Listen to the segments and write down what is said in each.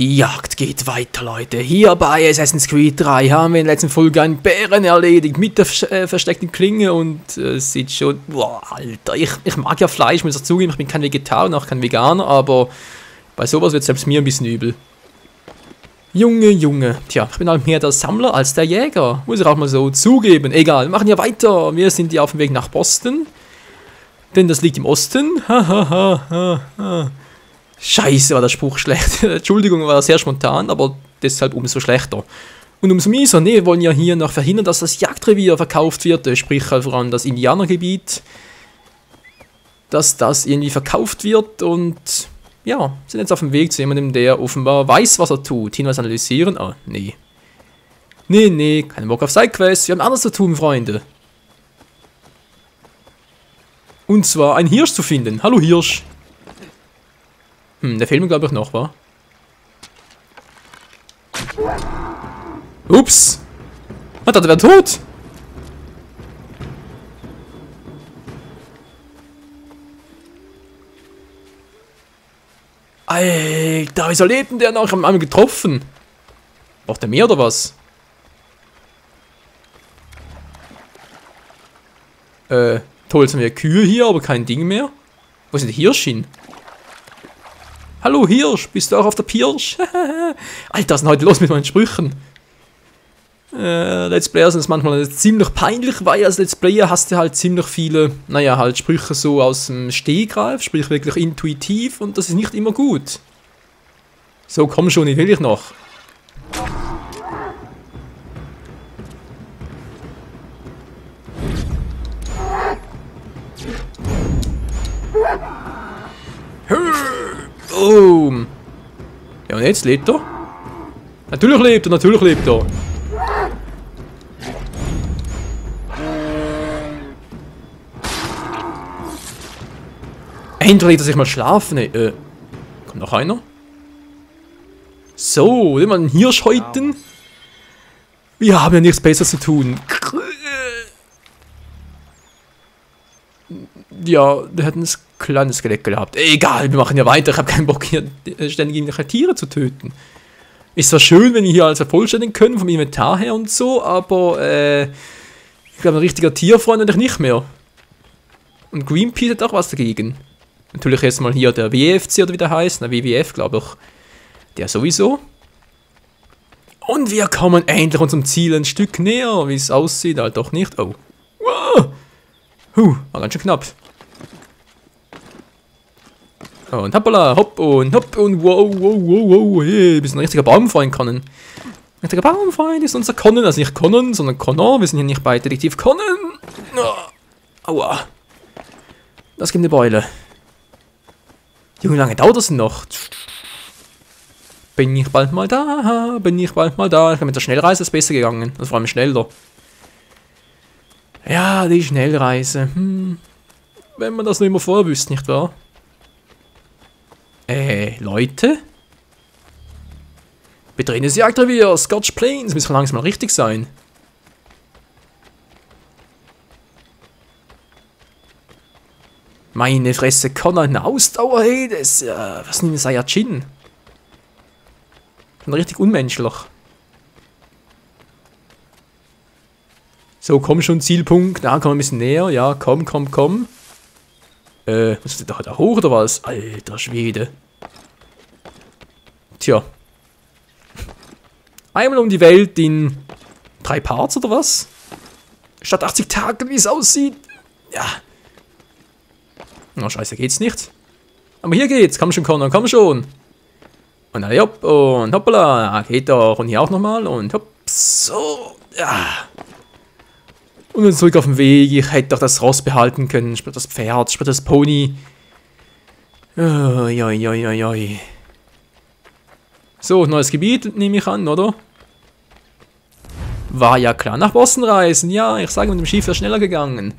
Die Jagd geht weiter, Leute. Hier bei Assassin's Creed 3 haben wir in der letzten Folge einen Bären erledigt mit der versteckten Klinge und es sieht schon... Boah, Alter, ich mag ja Fleisch, muss ich zugeben. Ich bin kein Vegetarier, auch kein Veganer, aber bei sowas wird selbst mir ein bisschen übel. Junge. Tja, ich bin halt mehr der Sammler als der Jäger. Muss ich auch mal so zugeben. Egal, wir machen ja weiter. Wir sind ja auf dem Weg nach Boston. Denn das liegt im Osten. Scheiße, war der Spruch schlecht. Entschuldigung, war sehr spontan, aber deshalb umso schlechter. Und umso mieser, ne, wir wollen ja hier noch verhindern, dass das Jagdrevier verkauft wird, sprich halt voran das Indianergebiet, dass das irgendwie verkauft wird und ja, sind jetzt auf dem Weg zu jemandem, der offenbar weiß, was er tut. Hinweis analysieren, nee. Nee, kein Bock auf Sidequests, wir haben anderes zu tun, Freunde. Und zwar einen Hirsch zu finden. Hallo Hirsch. Der fehlt mir, glaube ich, noch, wa? Ups! Hat er tot? Alter, wieso lebt denn der noch? Ich hab ihn einmal getroffen. Braucht er mehr oder was? Toll, jetzt haben wir Kühe hier, aber kein Ding mehr. Wo sind die Hirsche hin? Hallo Hirsch, bist du auch auf der Pirsch? Alter, was ist denn heute los mit meinen Sprüchen? Let's Player sind es manchmal ziemlich peinlich, weil als Let's Player hast du halt ziemlich viele, naja, halt Sprüche so aus dem Stegreif, sprich wirklich intuitiv und das ist nicht immer gut. So, komm schon, ich will dich noch. Boom. Ja, und jetzt lebt er? Natürlich lebt er. Endlich legt er sich mal schlafen. Kommt noch einer? So, will man einen Hirsch häuten? Wir haben ja nichts Besseres zu tun. Ja, der hat ein kleines Skelett gehabt. Egal, wir machen ja weiter. Ich habe keinen Bock, hier ständig irgendwelche Tiere zu töten. Ist zwar schön, wenn wir hier alles vervollständigen können, vom Inventar her und so, aber ich glaube, ein richtiger Tierfreund natürlich nicht mehr. Und Greenpeace hat auch was dagegen. Natürlich erstmal hier der WFC oder wie der heißt, WWF, glaube ich. Der sowieso. Und wir kommen endlich unserem Ziel ein Stück näher, wie es aussieht, halt doch nicht. Oh. Wow. War ganz schön knapp. Und hoppala, hopp und wow, hey, wir sind ein richtiger Baumfreund, Conan. Ein richtiger Baumfreund ist unser Conan, also nicht Conan, sondern Connor. Wir sind hier nicht bei Detektiv Conan. Aua. Das gibt eine Beule. Junge, wie lange dauert das denn noch? Bin ich bald mal da? Ich glaube, mit der Schnellreise ist es besser gegangen. Also vor allem schneller. Ja, die Schnellreise. Wenn man das nur immer vorher wüsste, nicht wahr? Leute? Betreten das Jagdrevier, Scotch Plains, müssen langsam mal richtig sein. Meine Fresse, Connor, eine Ausdauer, hey, das, was ist denn ein Saiyajin? Richtig unmenschlich. So, komm schon, Zielpunkt, da kommen wir ein bisschen näher, ja, komm. Muss ich da hoch oder was? Alter Schwede. Tja. Einmal um die Welt in 3 Parts oder was? Statt 80 Tagen, wie es aussieht. Ja. Oh, scheiße, geht's nicht. Aber hier geht's. Komm schon, Connor, komm schon. Und dann hopp und hoppala. Geht doch. Und hier auch nochmal. Und hopp. So. Ja. Und dann zurück auf den Weg. Ich hätte doch das Ross behalten können. Spät das Pferd, spät das Pony. Oi. So, neues Gebiet, nehme ich an, oder? War ja klar. Nach Boston reisen. Ja, ich sage, mit dem Schiff wäre schneller gegangen.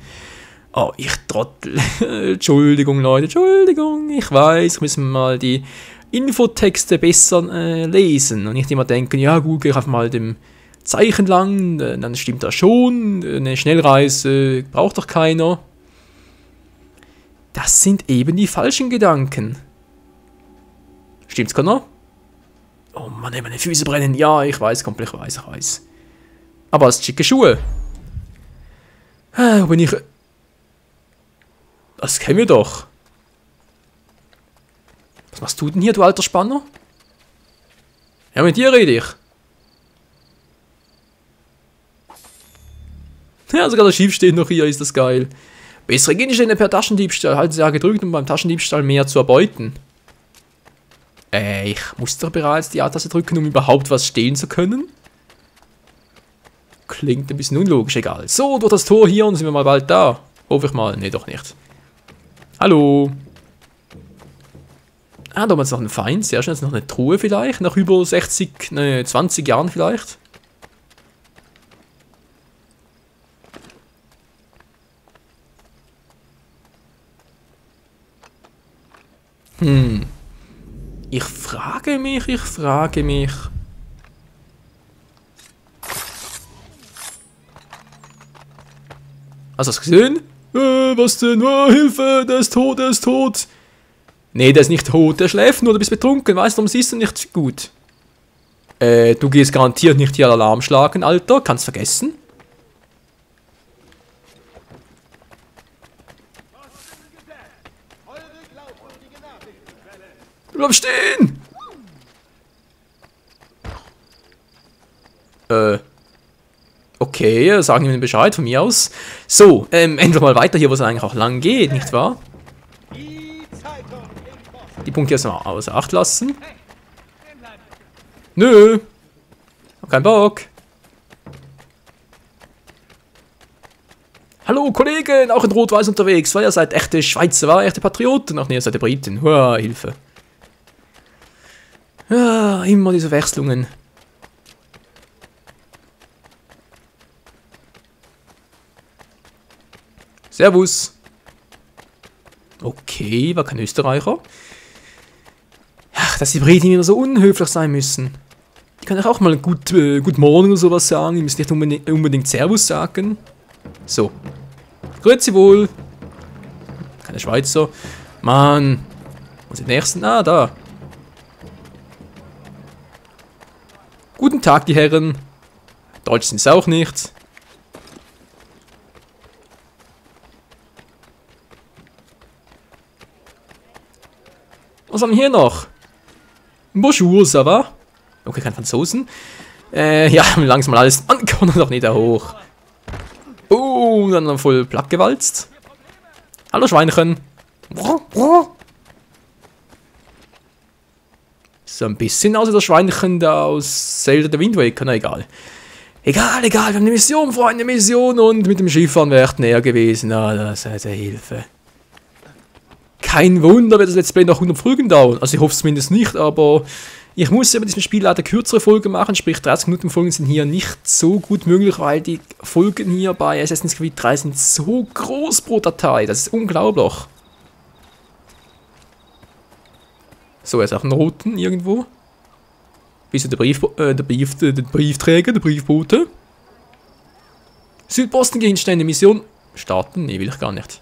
Oh, ich Trottel. Entschuldigung, Leute. Entschuldigung. Ich weiß, ich muss mal die Infotexte besser lesen. Und nicht immer denken, ja gut, gehe ich einfach mal dem Zeichen lang, dann stimmt das schon. Eine Schnellreise braucht doch keiner. Das sind eben die falschen Gedanken. Stimmt's, Connor? Oh, Mann, meine Füße brennen. Ja, ich weiß, komplett, ich weiß. Aber es schicke Schuhe. Bin ich... Das kennen wir doch. Was machst du denn hier, du alter Spanner? Ja, mit dir rede ich. Ja, sogar der Schiff steht noch hier, ist das geil. Bessere Gegenstände per Taschendiebstahl. Halten Sie ja gedrückt, um beim Taschendiebstahl mehr zu erbeuten. Ich muss doch bereits die A-Taste drücken, um überhaupt was stehlen zu können. Klingt ein bisschen unlogisch, egal. So, durch das Tor hier und sind wir mal bald da. Hoffe ich mal. Nee, doch nicht. Hallo. Ah, da haben wir jetzt noch einen Feind. Sehr schön, jetzt noch eine Truhe vielleicht. Nach über 60, ne, 20 Jahren vielleicht. Ich frage mich. Hast du das gesehen? Was denn? Hilfe, der ist tot. Nee, der ist nicht tot, der schläft nur, du bist betrunken, weißt du, darum siehst du nicht gut. Du gehst garantiert nicht hier Alarm schlagen, Alter, kannst vergessen. Bleib stehen! Okay, sagen wir Bescheid von mir aus. So, endlich mal weiter hier, wo es eigentlich auch lang geht, nicht wahr? Die Punkte erstmal außer Acht lassen. Nö. Hab keinen Bock. Hallo Kollegen, auch in Rot-Weiß unterwegs, weil ihr seid echte Schweizer, war echte Patrioten. Ach nee, ihr seid Briten. Hua, Hilfe. Ja, immer diese Wechselungen. Servus. Okay, war kein Österreicher. Ach, dass die Briten wieder so unhöflich sein müssen. Die können auch mal gut Morgen oder sowas sagen. Die müssen nicht unbedingt Servus sagen. So. Grüezi wohl. Keine Schweizer. Mann. Wo sind die nächsten? Ah, da. Guten Tag, die Herren. Deutsch sind es auch nicht. Was haben wir hier noch? Bonjour, ça va? Okay, kein Franzosen. Ja, langsam mal alles ankommen und noch nicht da hoch. Oh, dann voll platt gewalzt. Hallo Schweinchen. So ein bisschen aus wie das Schweinchen da aus Zelda the Wind Waker, na egal. Egal, wir haben eine Mission, Freunde, eine Mission und mit dem Skifahren wäre echt näher gewesen. Ah, das ist eine Hilfe. Kein Wunder, wird das Let's Play noch 100 Folgen dauern. Also ich hoffe es zumindest nicht, aber ich muss über diesem Spiel leider kürzere Folgen machen, sprich 30 Minuten Folgen sind hier nicht so gut möglich, weil die Folgen hier bei Assassin's Creed 3 sind so groß pro Datei, das ist unglaublich. So, jetzt auch einen roten irgendwo. Bist du der Briefträger, der Briefbote? Südposten-Gegenstände, Mission starten? Nee, will ich gar nicht.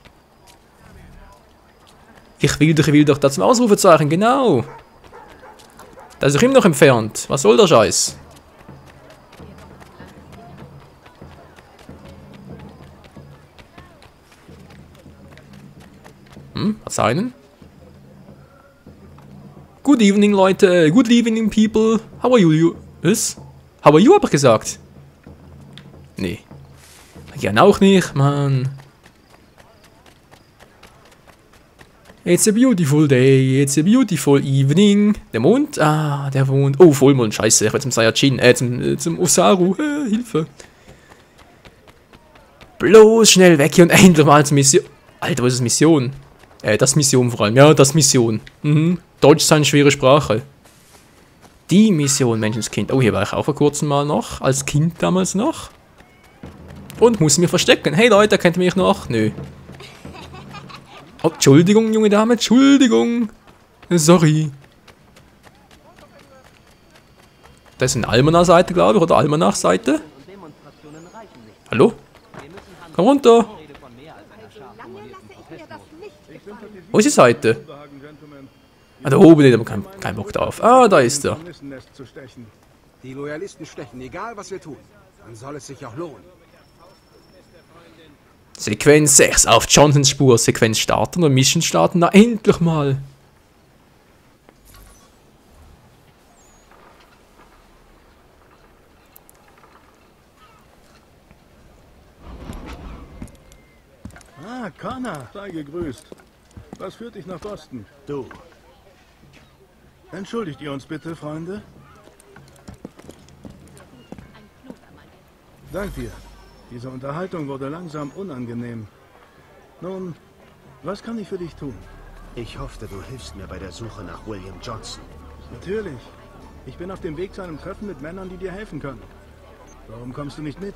Ich will doch das zum Ausrufezeichen, genau. Das ist doch immer noch entfernt. Was soll der Scheiß? Was einen? Good evening, Leute. Good evening, people. How are you? Was? How are you, hab ich gesagt? Nee. Ja, auch nicht, Mann. It's a beautiful day, it's a beautiful evening. Der Mond? Ah, der Mond. Oh, Vollmond, scheiße. Ich will zum Saiyajin, zum Osaru. Hilfe. Bloß schnell weg hier und endlich mal zur Mission. Alter, was ist Mission? Das Mission vor allem. Ja, das Mission. Deutsch ist eine schwere Sprache. Die Mission, Menschenskind. Oh, hier war ich auch vor kurzem mal noch. Als Kind damals noch. Und muss mich verstecken. Hey Leute, kennt ihr mich noch? Nö. Oh, Entschuldigung, junge Dame, Entschuldigung. Sorry. Das ist eine Almanach-Seite, glaube ich, oder Almanach-Seite. Hallo? Komm runter. Wo ist die Seite? Ah, da oben nicht, aber kein Bock drauf. Ah, da ist er. Die Loyalisten stechen, egal was wir tun. Dann soll es sich auch lohnen. Sequenz 6 auf Johnsons Spur. Sequenz starten und Mission starten. Na, endlich mal. Ah, Connor, sei gegrüßt. Was führt dich nach Boston? Du. Entschuldigt ihr uns bitte, Freunde? Dank dir. Diese Unterhaltung wurde langsam unangenehm. Nun, was kann ich für dich tun? Ich hoffte, du hilfst mir bei der Suche nach William Johnson. Natürlich. Ich bin auf dem Weg zu einem Treffen mit Männern, die dir helfen können. Warum kommst du nicht mit?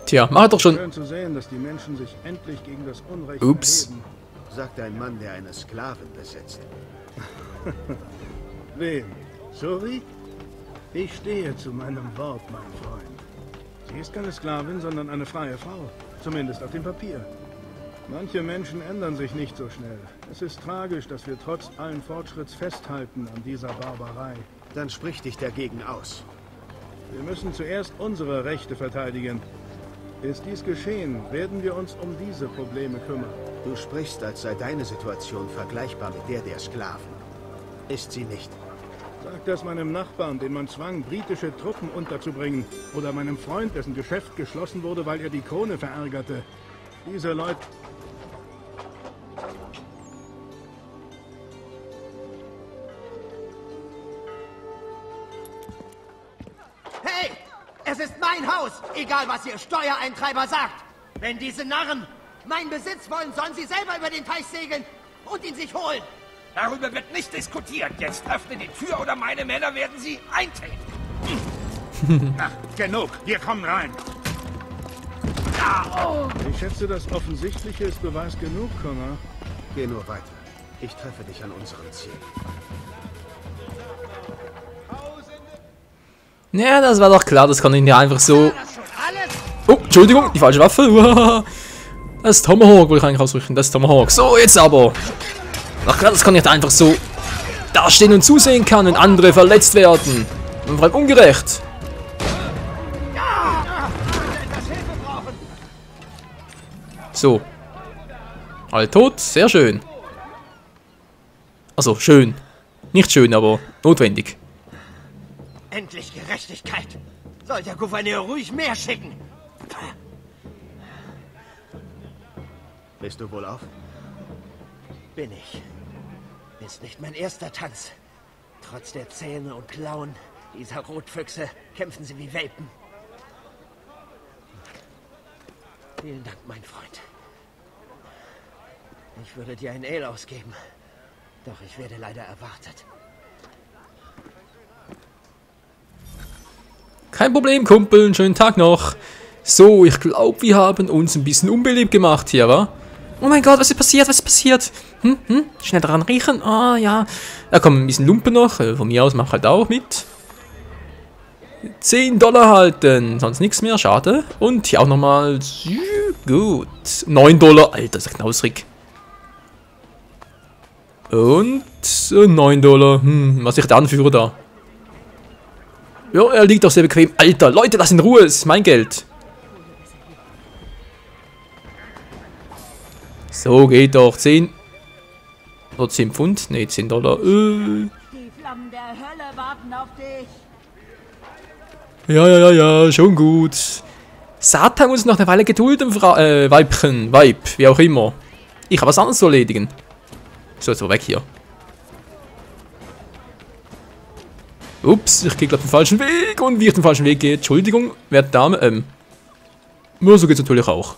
Tja, mach doch schon. Schön zu sehen, dass die Menschen sich endlich gegen das Unrecht Ups. erheben. Sagt ein Mann, der eine Sklavin besitzt. Wen? Suri? Ich stehe zu meinem Wort, mein Freund. Sie ist keine Sklavin, sondern eine freie Frau. Zumindest auf dem Papier. Manche Menschen ändern sich nicht so schnell. Es ist tragisch, dass wir trotz allen Fortschritts festhalten an dieser Barbarei. Dann sprich dich dagegen aus. Wir müssen zuerst unsere Rechte verteidigen. Ist dies geschehen, werden wir uns um diese Probleme kümmern. Du sprichst, als sei deine Situation vergleichbar mit der Sklaven. Ist sie nicht. Sag das meinem Nachbarn, den man zwang, britische Truppen unterzubringen. Oder meinem Freund, dessen Geschäft geschlossen wurde, weil er die Krone verärgerte. Diese Leute... Hey! Es ist mein Haus! Egal, was Ihr Steuereintreiber sagt! Wenn diese Narren meinen Besitz wollen, sollen sie selber über den Teich segeln und ihn sich holen! Darüber wird nicht diskutiert. Jetzt öffne die Tür oder meine Männer werden sie eintreten. Na, genug. Wir kommen rein. Ich schätze, das Offensichtliche ist Beweis genug, Connor. Geh nur weiter. Ich treffe dich an unserem Ziel. Ja, das war doch klar, das kann ich nicht einfach so... Oh, Entschuldigung, die falsche Waffe. Uah. Das Tomahawk wollte ich eigentlich ausrücken, das Tomahawk. So, jetzt aber. Ach klar, das kann ich nicht einfach so dastehen und zusehen kann, wenn andere verletzt werden. Und vor allem ungerecht. So. Alle tot, sehr schön. Also, schön. Nicht schön, aber notwendig. Endlich Gerechtigkeit! Soll der Gouverneur ruhig mehr schicken? Bist du wohl auf? Bin ich. Ist nicht mein erster Tanz. Trotz der Zähne und Klauen dieser Rotfüchse kämpfen sie wie Welpen. Vielen Dank, mein Freund. Ich würde dir ein Ale ausgeben. Doch ich werde leider erwartet. Kein Problem, Kumpel. Einen schönen Tag noch. So, ich glaube, wir haben uns ein bisschen unbeliebt gemacht hier, wa? Oh mein Gott, was ist passiert? Was ist passiert? Schnell daran riechen. Ah, ja. Da kommen ein bisschen Lumpen noch. Von mir aus mach halt auch mit. $10 halten. Sonst nichts mehr. Schade. Und hier auch nochmal. Gut. $9. Alter, das ist ein Knausrig. Und $9. Was ich da anführe da. Ja, er liegt doch sehr bequem. Alter, Leute, lass in Ruhe. Es ist mein Geld. So, geht doch. 10. Oder 10 Pfund? Ne, $10. Die Flammen der Hölle warten auf dich. Ja, schon gut. Satan muss noch eine Weile gedulden, Weibchen, Weib, wie auch immer. Ich habe was anderes zu erledigen. So, jetzt mal weg hier. Ups, ich gehe glaube den falschen Weg. Und wie ich den falschen Weg gehe, Entschuldigung, werte Dame, nur so geht's natürlich auch.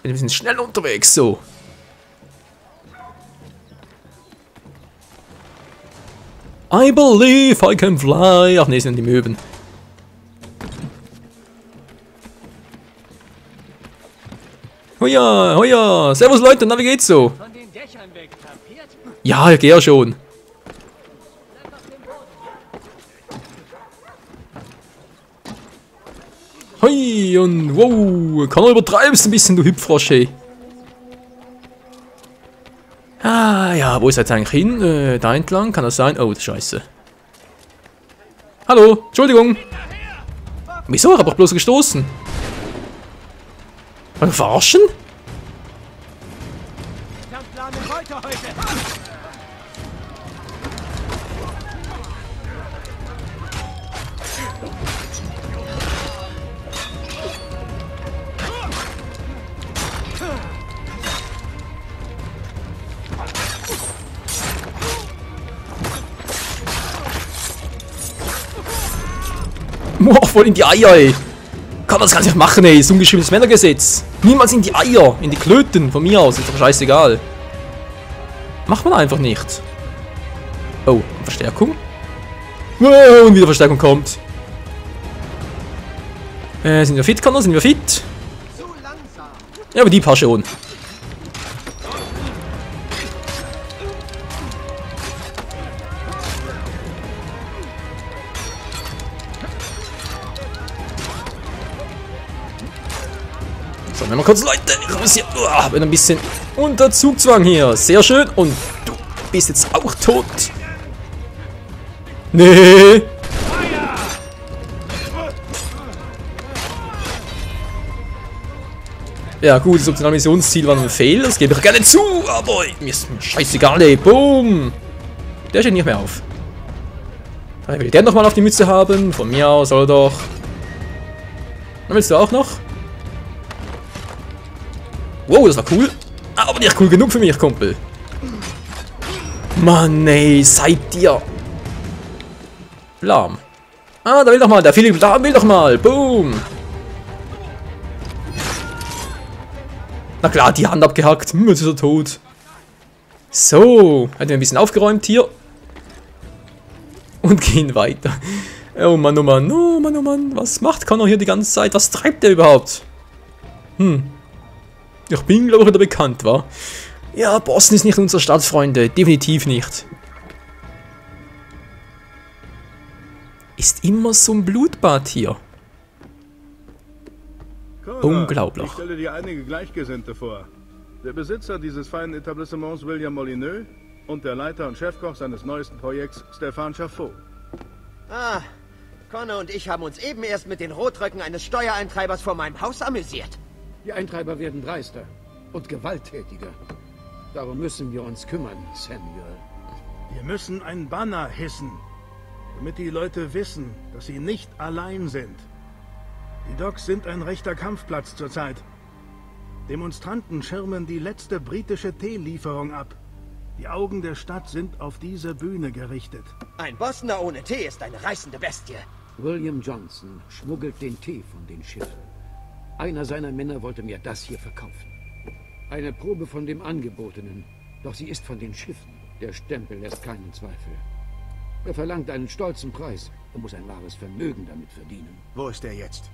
Wir sind schnell unterwegs, so. I believe I can fly. Ach ne, sind die Möwen. Hoja, hoja. Servus Leute, na wie geht's so? Von den Dächern weg, kapiert? Ja, ich geh ja schon. Hoi und wow. Kann er übertreibst ein bisschen, du Hüpfrosch, hey. Ah, ja, wo ist er jetzt eigentlich hin? Da entlang, kann das sein? Oh, das Scheiße. Hallo, Entschuldigung. Wieso? Ich hab doch bloß gestoßen. Wollen wir verarschen? Boah, voll in die Eier, ey. Kann man das gar nicht machen, ey. Das ist ungeschriebenes Männergesetz. Niemals in die Eier, in die Klöten. Von mir aus, ist doch scheißegal. Macht man einfach nicht. Oh, Verstärkung. Wow, und wieder Verstärkung kommt. Sind wir fit, Connor? Sind wir fit? Ja, aber die passt schon. So, wenn wir kurz, Leute, ich muss hier, bin ein bisschen unter Zugzwang hier. Sehr schön. Und du bist jetzt auch tot. Nee. Ja gut, das optionale Missionsziel war ein Fail, das gebe ich gerne zu, aber mir ist scheißegal, ey. Boom. Der steht nicht mehr auf. Dann will ich den nochmal auf die Mütze haben. Von mir aus, oder doch. Dann willst du auch noch? Wow, das war cool. Aber nicht cool genug für mich, Kumpel. Mann, ey, seid ihr lahm. Ah, da will doch mal, der Philipp Lahm will doch mal. Boom. Na klar, die Hand abgehackt. Jetzt ist er tot. So, hat wir ein bisschen aufgeräumt hier. Und gehen weiter. Oh Mann, oh Mann, oh Mann, oh Mann. Was macht Connor hier die ganze Zeit? Was treibt der überhaupt? Ich bin, glaube ich, wieder bekannt, wa? Ja, Boston ist nicht unsere Stadt, Freunde. Definitiv nicht. Ist immer so ein Blutbad hier. Connor, Unglaublich. Ich stelle dir einige Gleichgesinnte vor. Der Besitzer dieses feinen Etablissements, William Molyneux, und der Leiter und Chefkoch seines neuesten Projekts, Stéphane Chaffeau. Ah, Connor und ich haben uns eben erst mit den Rotröcken eines Steuereintreibers vor meinem Haus amüsiert. Die Eintreiber werden dreister und gewalttätiger. Darum müssen wir uns kümmern, Samuel. Wir müssen ein Banner hissen, damit die Leute wissen, dass sie nicht allein sind. Die Docks sind ein rechter Kampfplatz zurzeit. Demonstranten schirmen die letzte britische Teelieferung ab. Die Augen der Stadt sind auf diese Bühne gerichtet. Ein Bostoner ohne Tee ist eine reißende Bestie. William Johnson schmuggelt den Tee von den Schiffen. Einer seiner Männer wollte mir das hier verkaufen. Eine Probe von dem Angebotenen, doch sie ist von den Schiffen. Der Stempel lässt keinen Zweifel. Er verlangt einen stolzen Preis und muss ein wahres Vermögen damit verdienen. Wo ist er jetzt?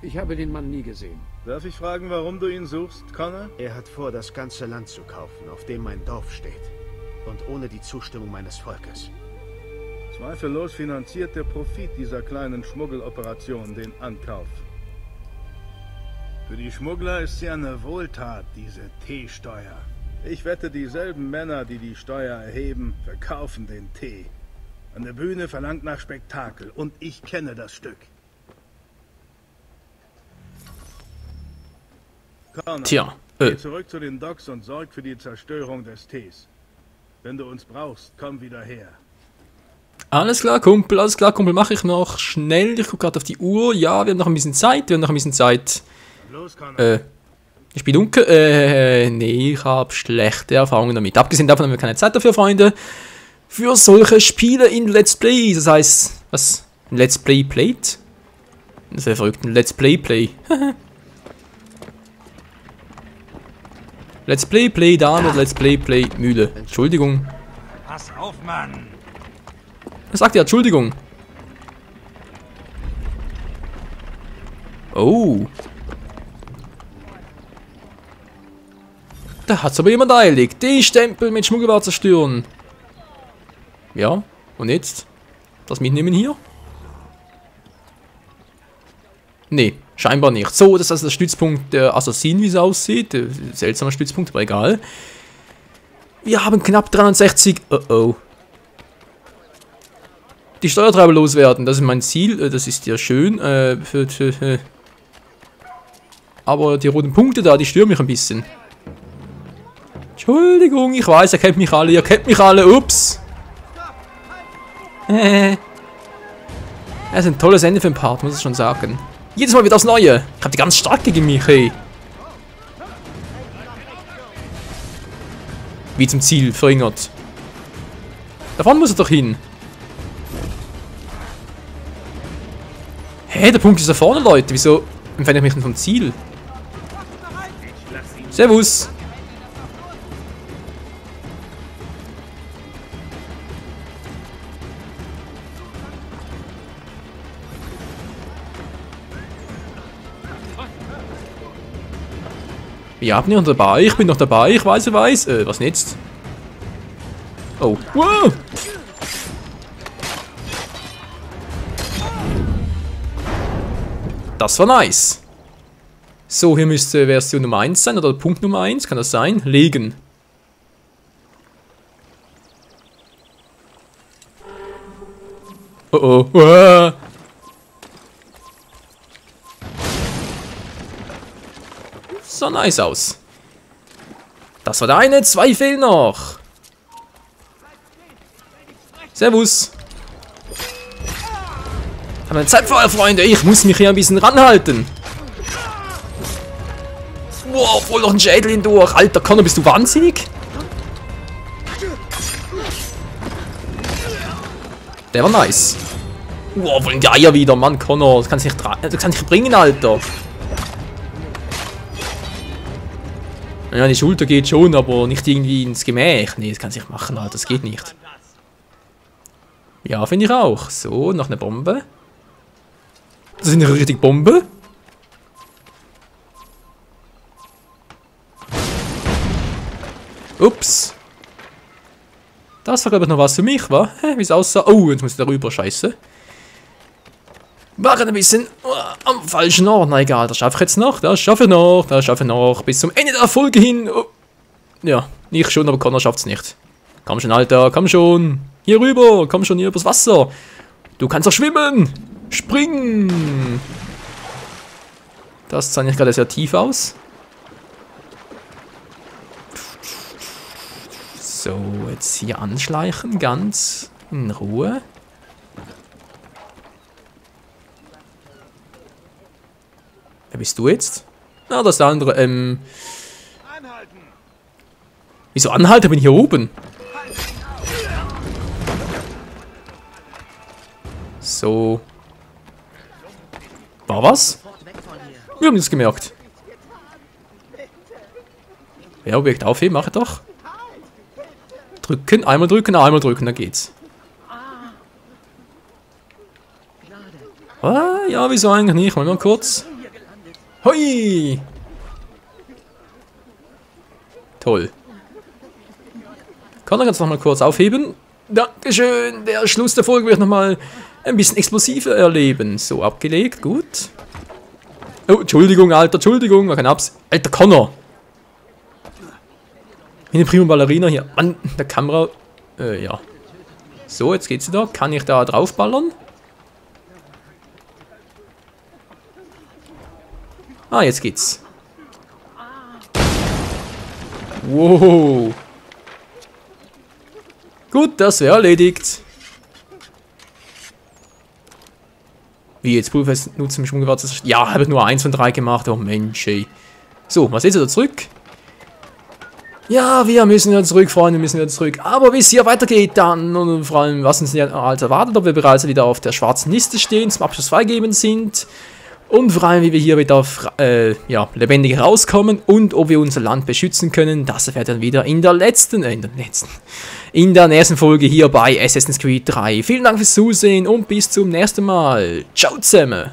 Ich habe den Mann nie gesehen. Darf ich fragen, warum du ihn suchst, Connor? Er hat vor, das ganze Land zu kaufen, auf dem mein Dorf steht. Und ohne die Zustimmung meines Volkes. Zweifellos finanziert der Profit dieser kleinen Schmuggeloperation den Ankauf. Für die Schmuggler ist sie eine Wohltat, diese Teesteuer. Ich wette, dieselben Männer, die die Steuer erheben, verkaufen den Tee. An der Bühne verlangt nach Spektakel und ich kenne das Stück. Connor, Tja, geh zurück zu den Docks und sorg für die Zerstörung des Tees. Wenn du uns brauchst, komm wieder her. Alles klar, Kumpel, mache ich noch schnell. Ich gucke gerade auf die Uhr. Ja, wir haben noch ein bisschen Zeit, Los, Connor. Ich bin dunkel. Nee, ich habe schlechte Erfahrungen damit. Abgesehen davon haben wir keine Zeit dafür, Freunde. Für solche Spiele in Let's Play. Das heißt, was? Let's Play Played? Das ist ja verrückt. Let's Play. Let's Play Dame und Let's Play Mühle. Entschuldigung. Pass auf, Mann! Was sagt ihr? Entschuldigung. Oh. Da hat's aber jemand eilig. Die Stempel mit Schmuggelware zerstören. Ja, und jetzt? Das mitnehmen hier? Nee. Scheinbar nicht. So, das ist also der Stützpunkt der Assassinen, wie es aussieht. Seltsamer Stützpunkt, aber egal. Wir haben knapp 360. Oh. Die Steuertreiber loswerden, das ist mein Ziel. Das ist ja schön. Aber die roten Punkte da, die stören mich ein bisschen. Entschuldigung, ich weiß, ihr kennt mich alle, ups. Das ist ein tolles Ende für den Part, muss ich schon sagen. Jedes Mal wieder aufs Neue. Ich hab die ganz stark gegen mich, hey. Wie zum Ziel verringert. Da vorne muss er doch hin. Hä, der Punkt ist da vorne, Leute. Wieso entferne ich mich denn vom Ziel? Servus. Wir haben ihn dabei, ich bin noch dabei, ich weiß. Was jetzt? Oh. Wow. Das war nice. So, hier müsste Version Nummer 1 sein, oder Punkt Nummer 1, kann das sein? Legen. Oh. Wow. So nice aus. Das war der eine, 2 fehlen noch. Servus. Haben wir Zeit vorher, Freunde. Ich muss mich hier ein bisschen ranhalten. Wow, voll noch ein Schädel hindurch. Alter, Connor, bist du wahnsinnig? Der war nice. Wow, wollen die Eier wieder, Mann, Connor. Das kannst du nicht bringen, Alter. Ja, die Schulter geht schon, aber nicht irgendwie ins Gemäch. Nee, das kannst du nicht machen, Alter. Das geht nicht. Ja, finde ich auch. So, noch eine Bombe. Das ist eine richtige Bombe. Ups. Das war, glaube ich, noch was für mich, wa? Wie es aussah. Oh, jetzt muss ich darüber, scheiße. War ein bisschen am falschen Ort. Na egal, das schaffe ich jetzt noch. Das schaffe ich noch. Bis zum Ende der Folge hin. Oh. Ja, ich schon, aber Connor schafft es nicht. Komm schon, Alter, komm schon. Hier rüber, komm schon hier übers Wasser. Du kannst doch schwimmen. Springen. Das sah nicht gerade sehr tief aus. So, jetzt hier anschleichen, ganz in Ruhe. Wer bist du jetzt? Na, das andere, Wieso anhalten? Bin ich hier oben? So. War was? Wir haben das gemerkt. Ja, Objekt aufheben, mach doch. Drücken, einmal drücken, dann geht's. Ah, ja, wieso eigentlich nicht? Mal kurz. Hui! Toll. Kann er ganz noch mal kurz aufheben? Dankeschön. Der Schluss der Folge wird noch mal ein bisschen explosiver erleben. So, abgelegt. Gut. Oh, Entschuldigung, Alter. Entschuldigung. Alter, Connor. Wie eine prima Ballerina hier. Mann, der Kamera. Ja. So, jetzt geht's wieder. Kann ich da draufballern? Ah, jetzt geht's. Wow. Gut, das wäre erledigt. Wie jetzt? Prüfest nutzen Schwunggewehr. Ja, habe ich nur 1 von 3 gemacht. Oh Mensch, ey. So, was ist wieder zurück? Ja, wir müssen wieder zurück, Freunde, wir müssen wieder zurück. Aber wie es hier weitergeht, dann und vor allem, was uns hier als erwartet, ob wir bereits wieder auf der schwarzen Liste stehen, zum Abschluss freigeben sind. Und vor allem, wie wir hier wieder lebendig rauskommen und ob wir unser Land beschützen können, das erfährt dann wieder in der nächsten Folge hier bei Assassin's Creed 3. Vielen Dank fürs Zusehen und bis zum nächsten Mal. Ciao zusammen.